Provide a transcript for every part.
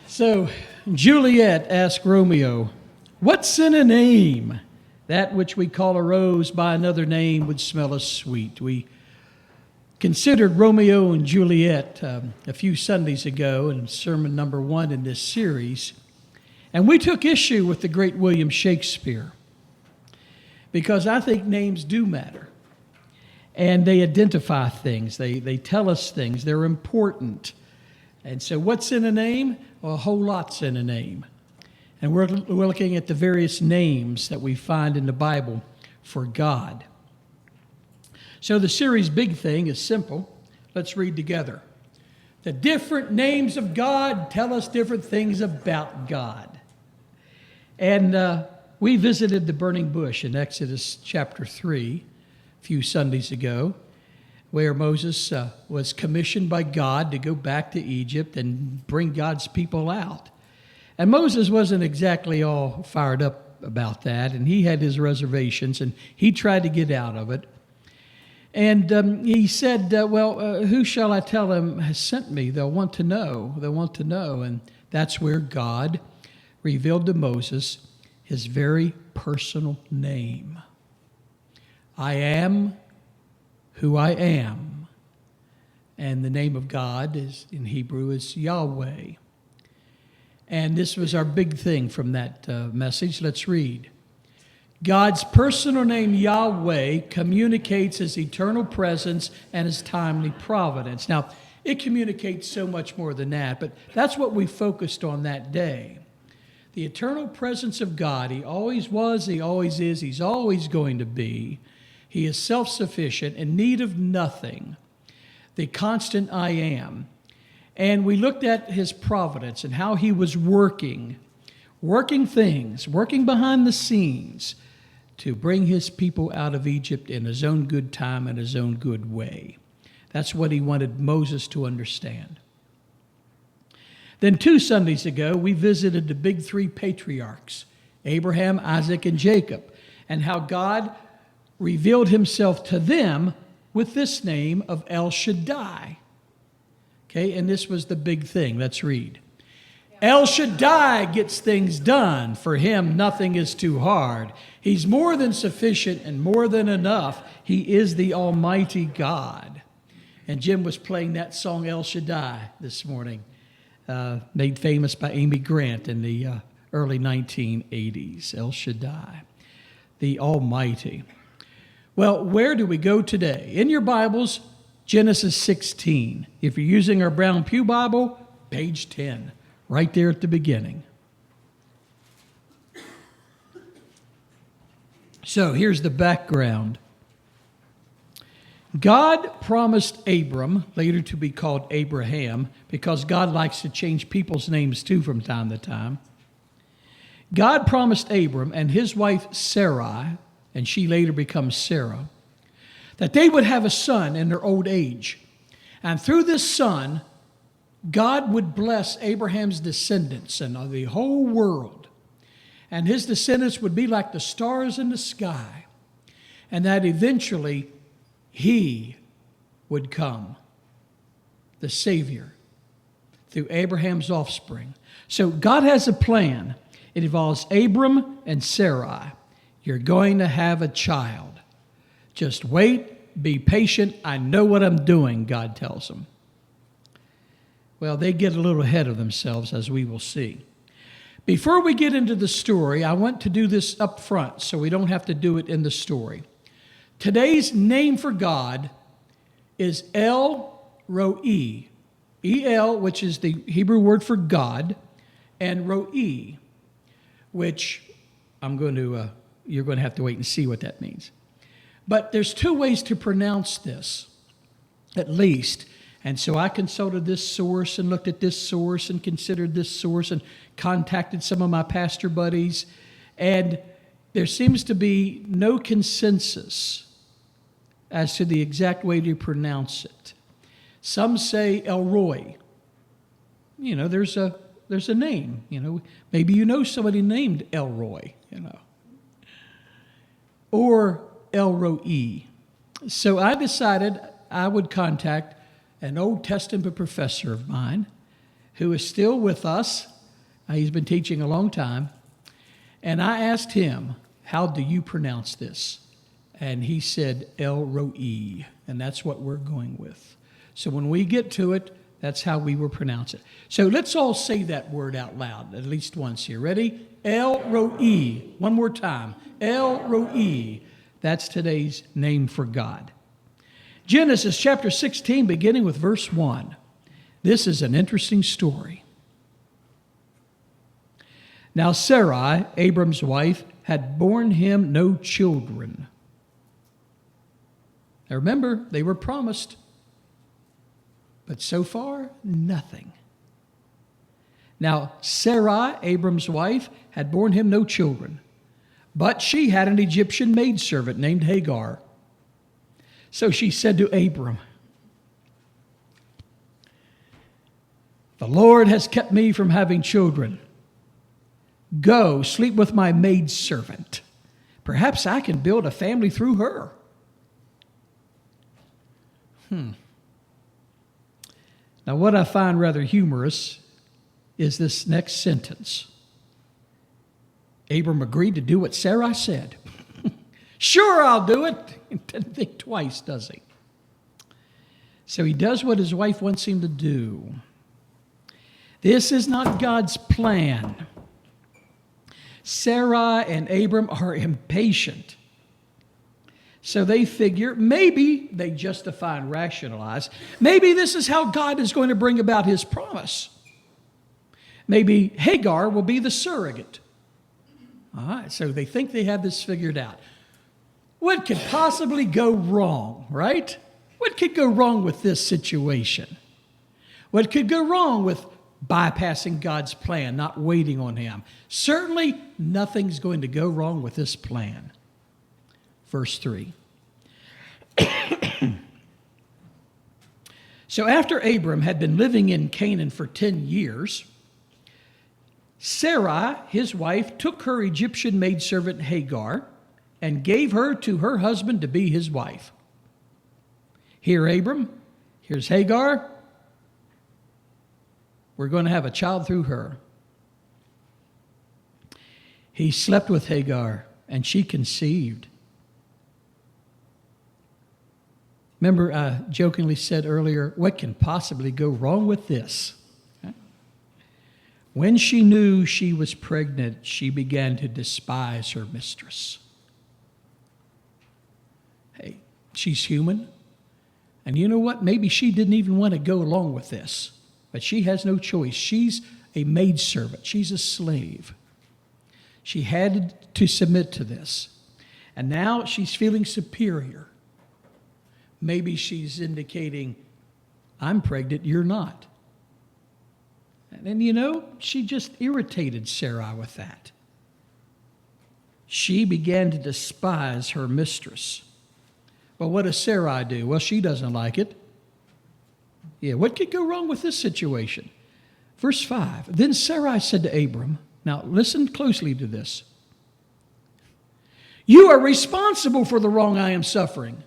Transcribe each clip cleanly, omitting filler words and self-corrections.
So Juliet asked Romeo, "What's in a name? That which we call a rose by another name would smell as sweet." We considered Romeo and Juliet a few Sundays ago in sermon number 1 in this series. And we took issue with the great William Shakespeare because I think names do matter. And they identify things. They tell us things. They're important. And so what's in a name? Well, a whole lot's in a name. And we're looking at the various names that we find in the Bible for God. So the series' big thing is simple. Let's read together. The different names of God tell us different things about God. And we visited the burning bush in Exodus chapter 3 a few Sundays ago, where Moses was commissioned by God to go back to Egypt and bring God's people out. And Moses wasn't exactly all fired up about that, and he had his reservations, and he tried to get out of it. And he said, who shall I tell them has sent me? They'll want to know. They'll want to know. And that's where God revealed to Moses his very personal name. I am who I am. And the name of God is in Hebrew is Yahweh. And this was our big thing from that message. Let's read. God's personal name, Yahweh, communicates his eternal presence and his timely providence. Now, it communicates so much more than that, but that's what we focused on that day. The eternal presence of God. He always was, he always is, he's always going to be. He is self-sufficient, in need of nothing. The constant I am. And we looked at his providence and how he was working things, working behind the scenes to bring his people out of Egypt in his own good time and his own good way. That's what he wanted Moses to understand. Then 2 Sundays ago, we visited the big 3 patriarchs, Abraham, Isaac, and Jacob, and how God revealed himself to them with this name of El Shaddai. Okay, and this was the big thing. Let's read. El Shaddai gets things done. For him, nothing is too hard. He's more than sufficient and more than enough. He is the Almighty God. And Jim was playing that song El Shaddai this morning, made famous by Amy Grant in the early 1980s. El Shaddai, the Almighty. Well, where do we go today? In your Bibles, Genesis 16. If you're using our Brown Pew Bible, page 10, right there at the beginning. So here's the background. God promised Abram, later to be called Abraham, because God likes to change people's names too from time to time. God promised Abram and his wife Sarai, and she later becomes Sarah, that they would have a son in their old age. And through this son, God would bless Abraham's descendants and the whole world. And his descendants would be like the stars in the sky. And that eventually he would come, the Savior, through Abraham's offspring. So God has a plan. It involves Abram and Sarai. You're going to have a child. Just wait, be patient. I know what I'm doing, God tells them. Well, they get a little ahead of themselves, as we will see. Before we get into the story, I want to do this up front so we don't have to do it in the story. Today's name for God is El Roi. El, which is the Hebrew word for God, and Roi, which you're going to have to wait and see what that means. But there's 2 ways to pronounce this, at least. And so I consulted this source and looked at this source and considered this source and contacted some of my pastor buddies. And there seems to be no consensus as to the exact way to pronounce it. Some say Elroy. There's a name. Maybe you know somebody named Elroy. Or El Roi. So I decided I would contact an Old Testament professor of mine who is still with us, He's been teaching a long time. And I asked him, how do you pronounce this? And he said, El Roi. And that's what we're going with. So when we get to it, that's how we will pronounce it. So let's all say that word out loud, at least once here. Ready? El Roi. One more time. El Roi. That's today's name for God. Genesis chapter 16, beginning with verse 1. This is an interesting story. Now Sarai, Abram's wife, had borne him no children. Now remember, they were promised, but so far, nothing. Now Sarai, Abram's wife, had borne him no children, but she had an Egyptian maidservant named Hagar. So she said to Abram, the Lord has kept me from having children. Go, sleep with my maidservant. Perhaps I can build a family through her. Now, what I find rather humorous is this next sentence. Abram agreed to do what Sarai said. Sure, I'll do it. He doesn't think twice, does he? So he does what his wife wants him to do. This is not God's plan. Sarai and Abram are impatient. So they figure, maybe they justify and rationalize, maybe this is how God is going to bring about his promise. Maybe Hagar will be the surrogate. All right, so they think they have this figured out. What could possibly go wrong, right? What could go wrong with this situation? What could go wrong with bypassing God's plan, not waiting on him? Certainly, nothing's going to go wrong with this plan. Verse 3. So after Abram had been living in Canaan for 10 years, Sarai, his wife, took her Egyptian maidservant Hagar and gave her to her husband to be his wife. Here, Abram, here's Hagar. We're going to have a child through her. He slept with Hagar, and she conceived. Remember, I jokingly said earlier, what can possibly go wrong with this? Okay. When she knew she was pregnant, she began to despise her mistress. Hey, she's human. And you know what? Maybe she didn't even want to go along with this. But she has no choice. She's a maidservant. She's a slave. She had to submit to this. And now she's feeling superior. Maybe she's indicating, I'm pregnant, you're not. And you know, she just irritated Sarai with that. She began to despise her mistress. But what does Sarai do? Well, she doesn't like it. Yeah, what could go wrong with this situation? Verse 5, then Sarai said to Abram, now listen closely to this. You are responsible for the wrong I am suffering.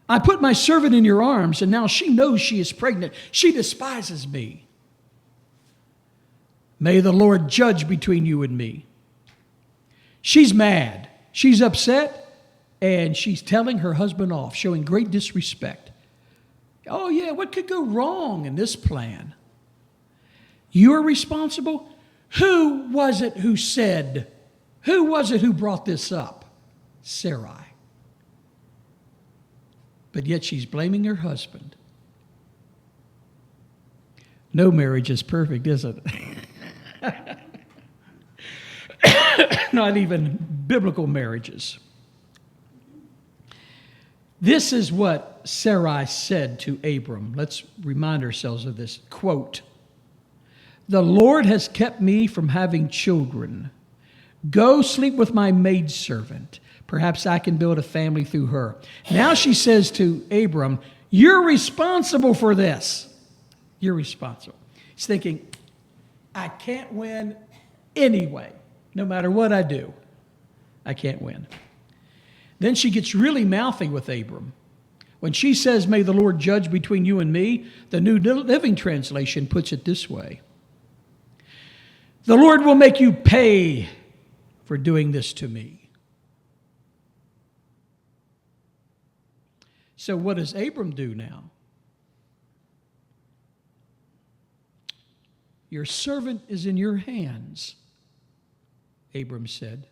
I put my servant in your arms, and now she knows she is pregnant. She despises me. May the Lord judge between you and me. She's mad. She's upset, and she's telling her husband off, showing great disrespect. Oh, yeah, what could go wrong in this plan? You're responsible? Who was it who said, who was it who brought this up? Sarai. But yet she's blaming her husband. No marriage is perfect, is it? Not even biblical marriages. This is what Sarai said to Abram. Let's remind ourselves of this. Quote, the Lord has kept me from having children. Go sleep with my maidservant. Perhaps I can build a family through her. Now she says to Abram, you're responsible for this. You're responsible. He's thinking, I can't win anyway. No matter what I do, I can't win. Then she gets really mouthy with Abram. When she says, may the Lord judge between you and me, the New Living Translation puts it this way. The Lord will make you pay for doing this to me. So what does Abram do now? Your servant is in your hands, Abram said.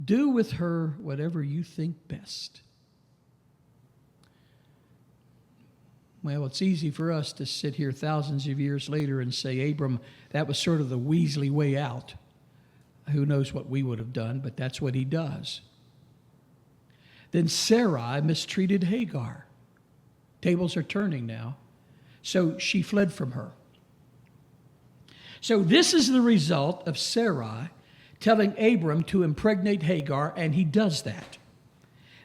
Do with her whatever you think best. Well, it's easy for us to sit here thousands of years later and say, Abram, that was sort of the Weasley way out. Who knows what we would have done, but that's what he does. Then Sarai mistreated Hagar. Tables are turning now. So she fled from her. So this is the result of Sarai telling Abram to impregnate Hagar, and he does that.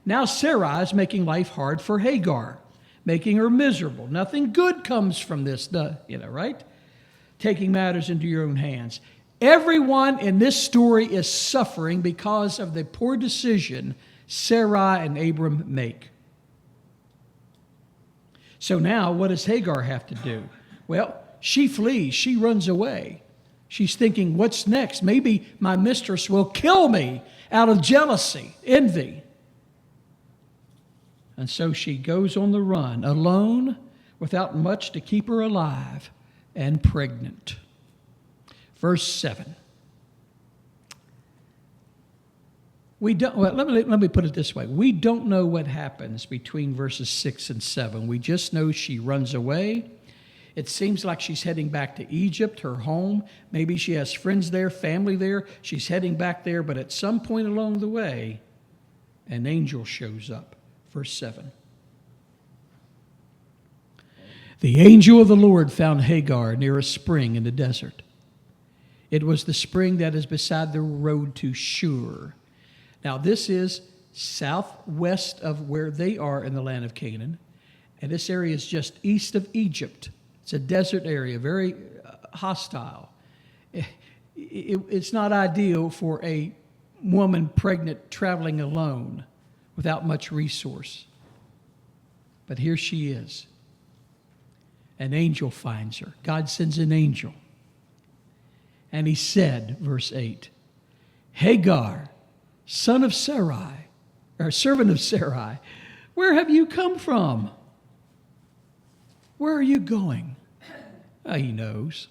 Now Sarai is making life hard for Hagar, making her miserable. Nothing good comes from this, right? Taking matters into your own hands. Everyone in this story is suffering because of the poor decision Sarai and Abram make. So now, what does Hagar have to do? Well, she flees. She runs away. She's thinking, what's next? Maybe my mistress will kill me out of jealousy, envy. And so she goes on the run, alone, without much to keep her alive, and pregnant. Verse 7. Let me put it this way. We don't know what happens between verses 6 and 7. We just know she runs away. It seems like she's heading back to Egypt, her home. Maybe she has friends there, family there. She's heading back there, but at some point along the way, an angel shows up. Verse 7. The angel of the Lord found Hagar near a spring in the desert. It was the spring that is beside the road to Shur. Now, this is southwest of where they are in the land of Canaan, and this area is just east of Egypt. It's a desert area, very hostile. It's not ideal for a woman pregnant traveling alone without much resource. But here she is. An angel finds her. God sends an angel. And he said, verse 8, Hagar, son of Sarai, or servant of Sarai, where have you come from? Where are you going? He knows.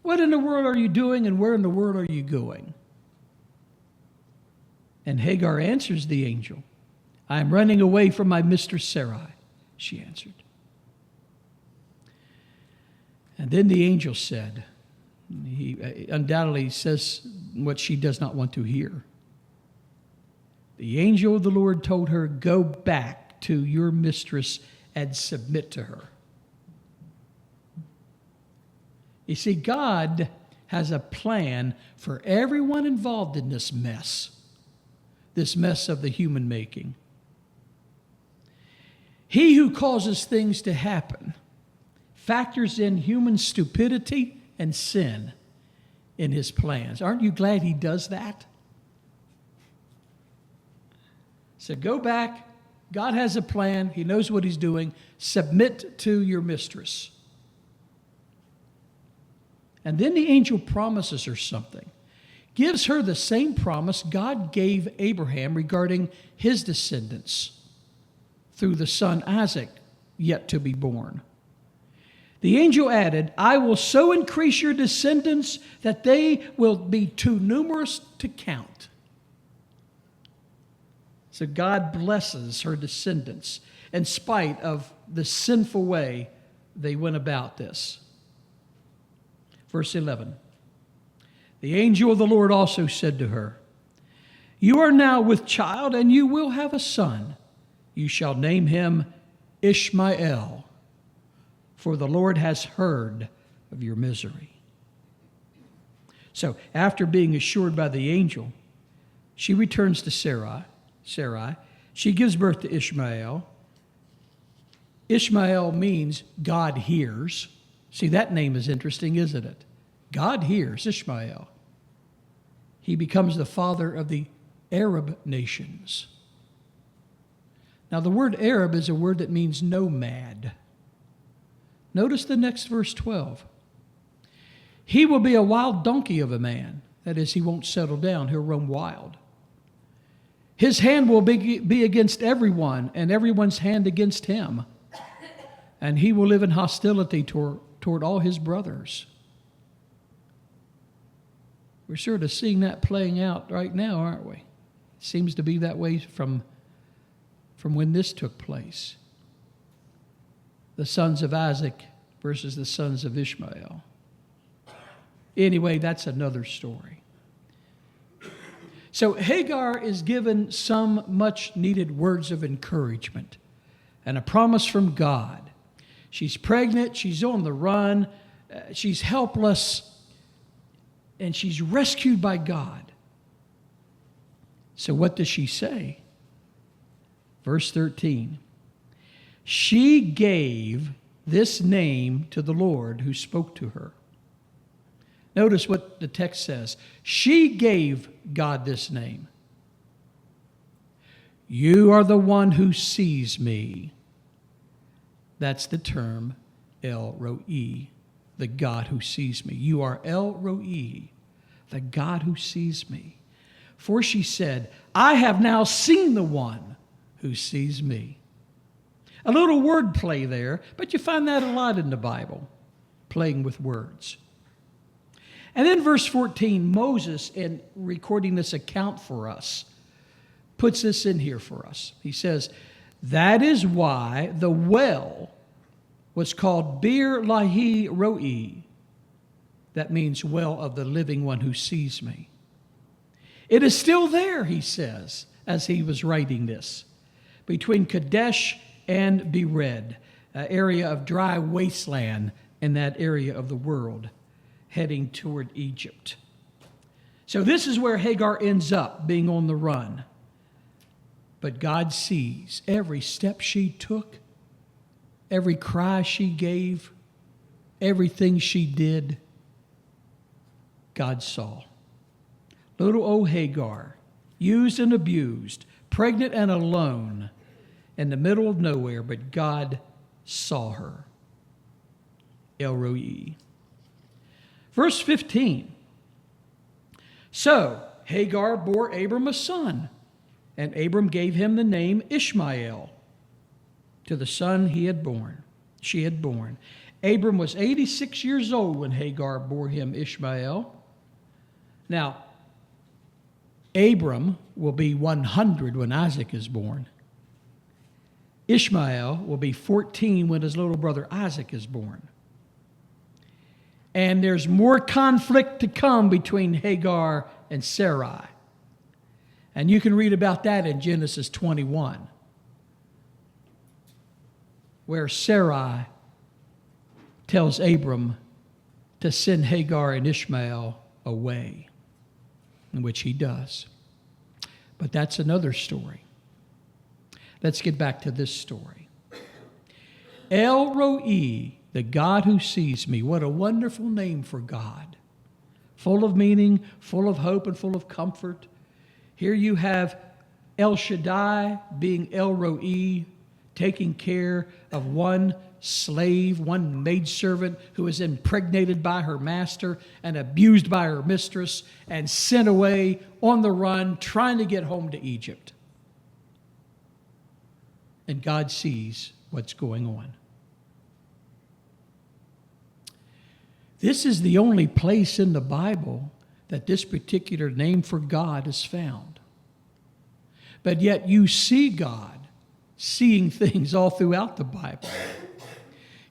What in the world are you doing, and where in the world are you going? And Hagar answers the angel, I am running away from my mistress Sarai, she answered. And then the angel said, he undoubtedly says what she does not want to hear. The angel of the Lord told her, go back to your mistress and submit to her. You see, God has a plan for everyone involved in this mess of the human making. He who causes things to happen factors in human stupidity and sin in his plans. Aren't you glad he does that? So go back. God has a plan. He knows what he's doing. Submit to your mistress. And then the angel promises her something. Gives her the same promise God gave Abraham regarding his descendants through the son Isaac yet to be born. The angel added, I will so increase your descendants that they will be too numerous to count. So God blesses her descendants in spite of the sinful way they went about this. Verse 11. The angel of the Lord also said to her, you are now with child, and you will have a son. You shall name him Ishmael, for the Lord has heard of your misery. So after being assured by the angel, she returns to Sarai. She gives birth to Ishmael. Ishmael means God hears. See, that name is interesting, isn't it? God hears, Ishmael. He becomes the father of the Arab nations. Now, the word Arab is a word that means nomad. Notice the next verse 12. He will be a wild donkey of a man. That is, he won't settle down. He'll roam wild. His hand will be against everyone, and everyone's hand against him. And he will live in hostility toward all his brothers. We're sort of seeing that playing out right now, aren't we? It seems to be that way from when this took place. The sons of Isaac versus the sons of Ishmael. Anyway, that's another story. So Hagar is given some much needed words of encouragement and a promise from God. She's pregnant, she's on the run, she's helpless, and she's rescued by God. So what does she say? Verse 13. She gave this name to the Lord who spoke to her. Notice what the text says. She gave God this name. You are the one who sees me. That's the term El Roi, the God who sees me. You are El Roi, the God who sees me. For she said, I have now seen the one who sees me. A little word play there, but you find that a lot in the Bible, playing with words. And then verse 14, Moses, in recording this account for us, puts this in here for us. He says, that is why the well was called Bir Lahi Roi. That means well of the living one who sees me. It is still there, he says, as he was writing this, between Kadesh and Bered, an area of dry wasteland in that area of the world, heading toward Egypt. So this is where Hagar ends up, being on the run. But God sees every step she took, every cry she gave, everything she did. God saw. Little old Hagar, used and abused, pregnant and alone, in the middle of nowhere, but God saw her. El Roi. Verse 15. So Hagar bore Abram a son, and Abram gave him the name Ishmael to the son she had born. Abram was 86 years old when Hagar bore him Ishmael. Now, Abram will be 100 when Isaac is born. Ishmael will be 14 when his little brother Isaac is born. And there's more conflict to come between Hagar and Sarai. And you can read about that in Genesis 21, where Sarai tells Abram to send Hagar and Ishmael away, in which he does. But that's another story. Let's get back to this story. El Roi, the God who sees me. What a wonderful name for God. Full of meaning, full of hope, and full of comfort. Here you have El Shaddai being El Roi, taking care of one slave, one maidservant who was impregnated by her master and abused by her mistress and sent away on the run, trying to get home to Egypt. And God sees what's going on. This is the only place in the Bible that this particular name for God is found. But yet you see God seeing things all throughout the Bible.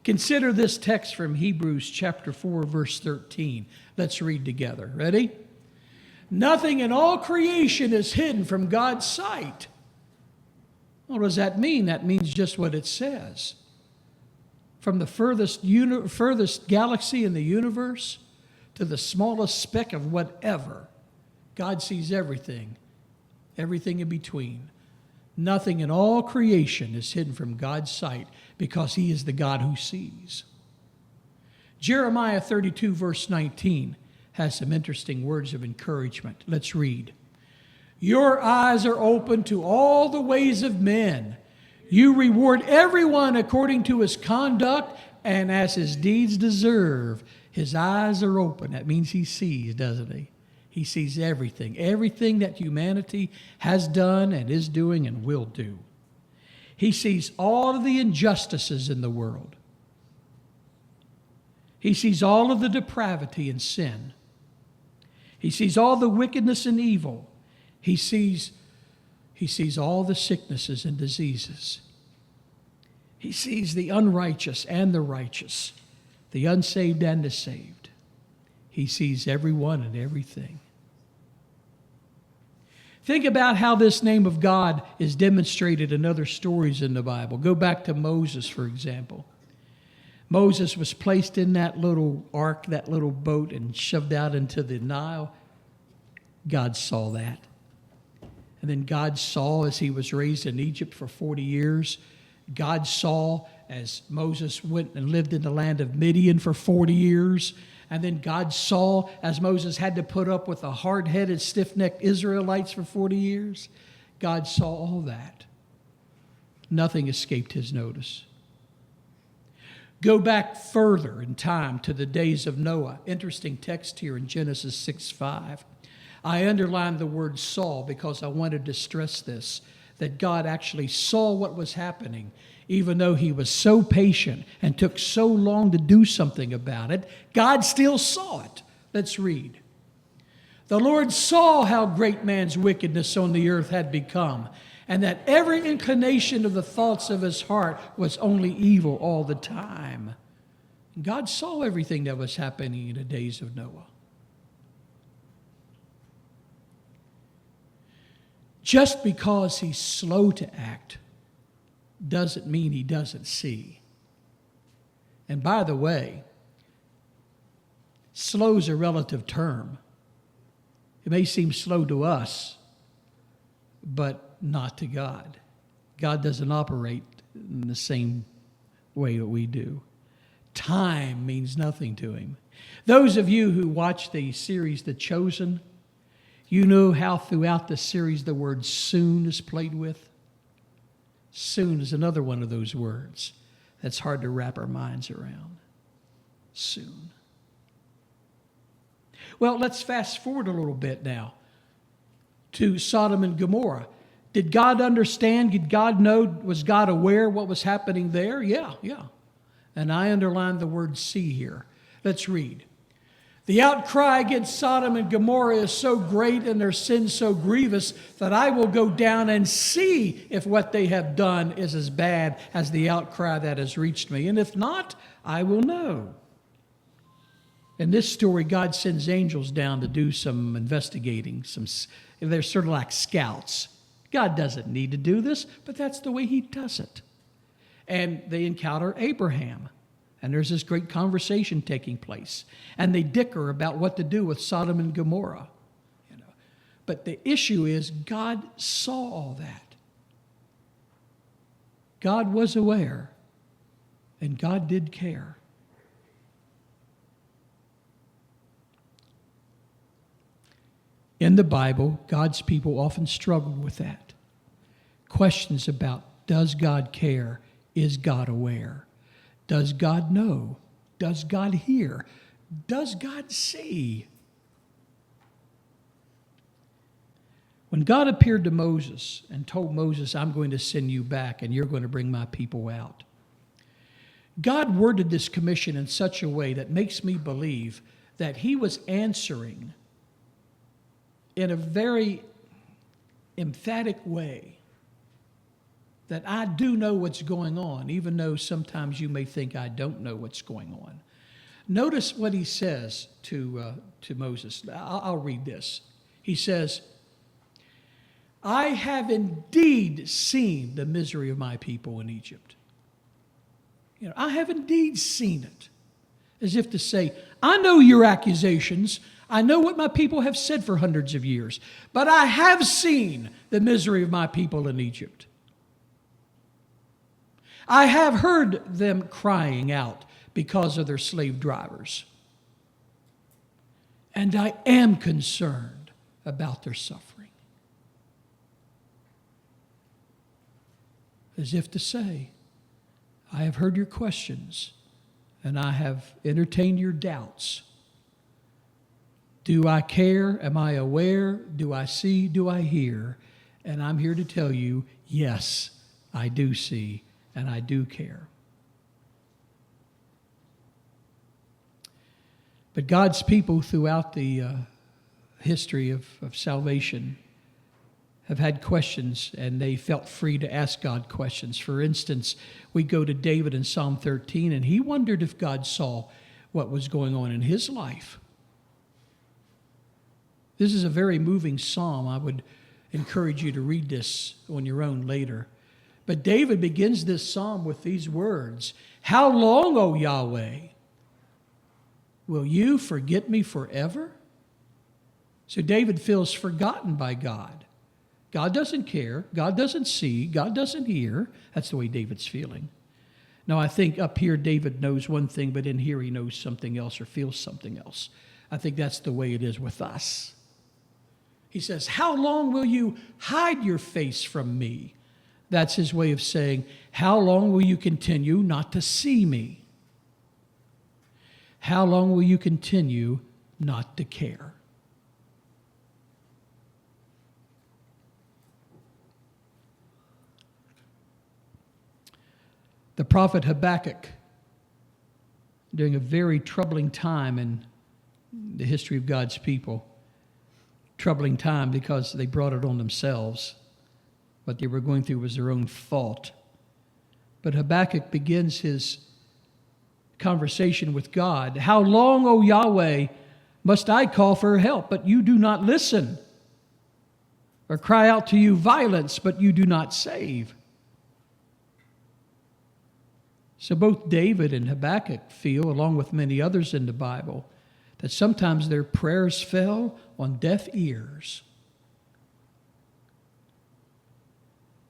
Consider this text from Hebrews chapter 4, verse 13. Let's read together. Ready? Nothing in all creation is hidden from God's sight. What does that mean? That means just what it says. From the furthest galaxy in the universe to the smallest speck of whatever, God sees everything, everything in between. Nothing in all creation is hidden from God's sight because he is the God who sees. Jeremiah 32, verse 19 has some interesting words of encouragement. Let's read. Your eyes are open to all the ways of men. You reward everyone according to his conduct and as his deeds deserve. His eyes are open. That means he sees, doesn't he? He sees everything. Everything that humanity has done and is doing and will do. He sees all of the injustices in the world. He sees all of the depravity and sin. He sees all the wickedness and evil. He sees all the sicknesses and diseases. He sees the unrighteous and the righteous, the unsaved and the saved. He sees everyone and everything. Think about how this name of God is demonstrated in other stories in the Bible. Go back to Moses, for example. Moses was placed in that little ark, that little boat, and shoved out into the Nile. God saw that. And then God saw as he was raised in Egypt for 40 years. God saw as Moses went and lived in the land of Midian for 40 years. And then God saw as Moses had to put up with the hard-headed, stiff-necked Israelites for 40 years. God saw all that. Nothing escaped his notice. Go back further in time to the days of Noah. Interesting text here in Genesis 6:5. I underlined the word saw because I wanted to stress this, that God actually saw what was happening, even though he was so patient and took so long to do something about it. God still saw it. Let's read. The Lord saw how great man's wickedness on the earth had become, and that every inclination of the thoughts of his heart was only evil all the time. God saw everything that was happening in the days of Noah. Just because he's slow to act doesn't mean he doesn't see. And by the way, slow's a relative term. It may seem slow to us, but not to God. God doesn't operate in the same way that we do. Time means nothing to him. Those of you who watch the series The Chosen, you know how throughout the series the word soon is played with. Soon is another one of those words that's hard to wrap our minds around. Soon. Well, let's fast forward a little bit now to Sodom and Gomorrah. Did God understand? Did God know? Was God aware what was happening there? Yeah. And I underlined the word see here. Let's read. The outcry against Sodom and Gomorrah is so great and their sin so grievous that I will go down and see if what they have done is as bad as the outcry that has reached me. And if not, I will know. In this story, God sends angels down to do some investigating. They're sort of like scouts. God doesn't need to do this, but that's the way he does it. And they encounter Abraham. And there's this great conversation taking place. And they dicker about what to do with Sodom and Gomorrah. But the issue is God saw all that. God was aware. And God did care. In the Bible, God's people often struggle with that. Questions about, does God care? Is God aware? Does God know? Does God hear? Does God see? When God appeared to Moses and told Moses, I'm going to send you back and you're going to bring my people out, God worded this commission in such a way that makes me believe that he was answering in a very emphatic way that I do know what's going on, even though sometimes you may think I don't know what's going on. Notice what he says to Moses. I'll read this. He says, I have indeed seen the misery of my people in Egypt. I have indeed seen it. As if to say, I know your accusations. I know what my people have said for hundreds of years. But I have seen the misery of my people in Egypt. I have heard them crying out because of their slave drivers. And I am concerned about their suffering. As if to say, I have heard your questions, and I have entertained your doubts. Do I care? Am I aware? Do I see? Do I hear? And I'm here to tell you, yes, I do see and I do care. But God's people throughout the history of salvation have had questions, and they felt free to ask God questions. For instance, we go to David in Psalm 13, and he wondered if God saw what was going on in his life. This is a very moving psalm. I would encourage you to read this on your own later. But David begins this psalm with these words, "How long, O Yahweh, will you forget me forever?" So David feels forgotten by God. God doesn't care. God doesn't see. God doesn't hear. That's the way David's feeling. Now, I think up here David knows one thing, but in here he knows something else or feels something else. I think that's the way it is with us. He says, "How long will you hide your face from me?" That's his way of saying, how long will you continue not to see me? How long will you continue not to care? The prophet Habakkuk, during a very troubling time in the history of God's people, troubling time because they brought it on themselves. What they were going through was their own fault. But Habakkuk begins his conversation with God. "How long, O Yahweh, must I call for help, but you do not listen? Or cry out to you violence, but you do not save?" So both David and Habakkuk feel, along with many others in the Bible, that sometimes their prayers fell on deaf ears.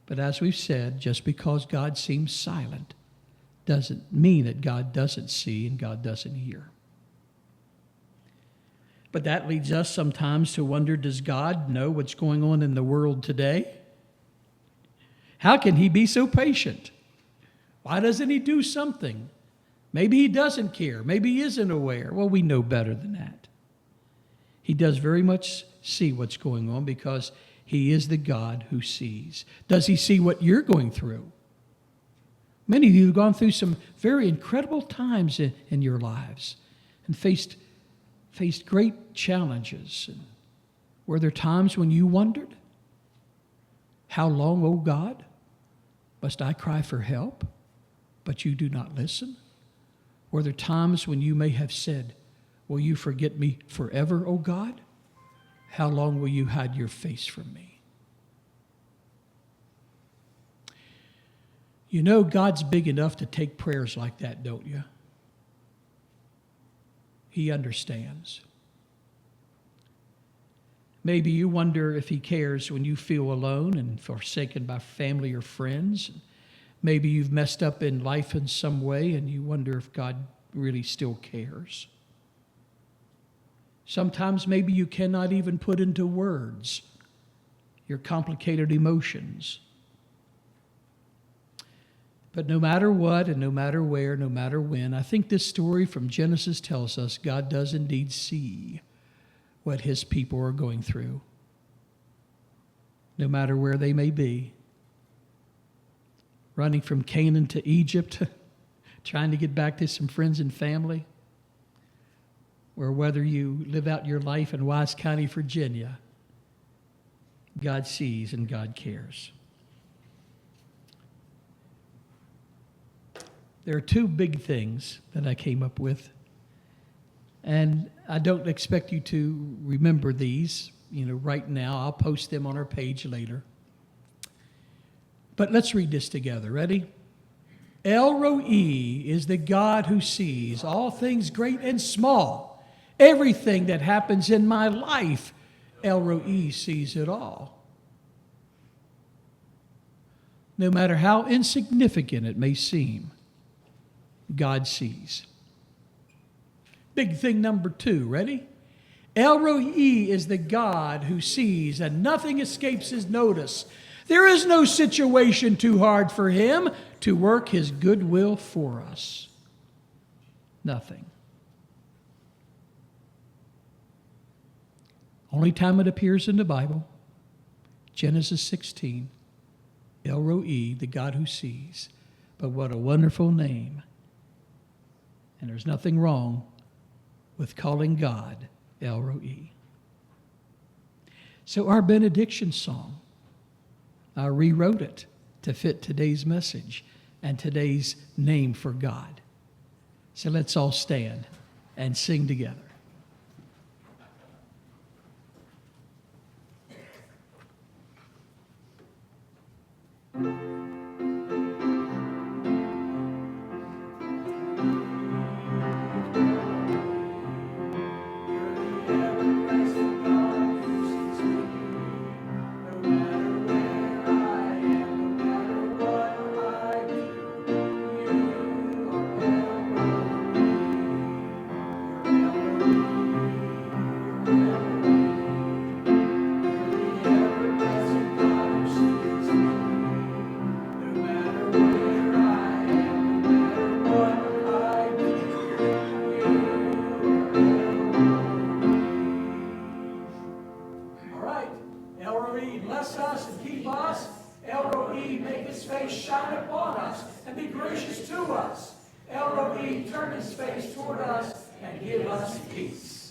But as we've said, just because God seems silent doesn't mean that God doesn't see and God doesn't hear. But that leads us sometimes to wonder, does God know what's going on in the world today? How can he be so patient? Why doesn't he do something? Maybe he doesn't care. Maybe he isn't aware. Well, we know better than that. He does very much see what's going on because he is the God who sees. Does he see what you're going through? Many of you have gone through some very incredible times in your lives and faced great challenges. And were there times when you wondered, how long, O God, must I cry for help, but you do not listen? Were there times when you may have said, will you forget me forever, O God? How long will you hide your face from me? You know God's big enough to take prayers like that, don't you? He understands. Maybe you wonder if he cares when you feel alone and forsaken by family or friends. Maybe you've messed up in life in some way and you wonder if God really still cares. Sometimes maybe you cannot even put into words your complicated emotions. But no matter what and no matter where, no matter when, I think this story from Genesis tells us God does indeed see what his people are going through, no matter where they may be. Running from Canaan to Egypt, trying to get back to some friends and family, or whether you live out your life in Wise County, Virginia, God sees and God cares. There are two big things that I came up with, and I don't expect you to remember these, right now. I'll post them on our page later. But let's read this together. Ready? El Roi is the God who sees all things great and small. Everything that happens in my life, El Roi sees it all. No matter how insignificant it may seem, God sees. Big thing number 2, ready? El Roi is the God who sees, and nothing escapes his notice. There is no situation too hard for him to work his good will for us. nothing. Only time it appears in the Bible, Genesis 16, El Roi, the God who sees. But what a wonderful name. And there's nothing wrong with calling God El Roi. So our benediction song, I rewrote it to fit today's message and today's name for God. So let's all stand and sing together. Bless us and keep us. El Roi, make his face shine upon us and be gracious to us. El Roi, turn his face toward us and give us peace.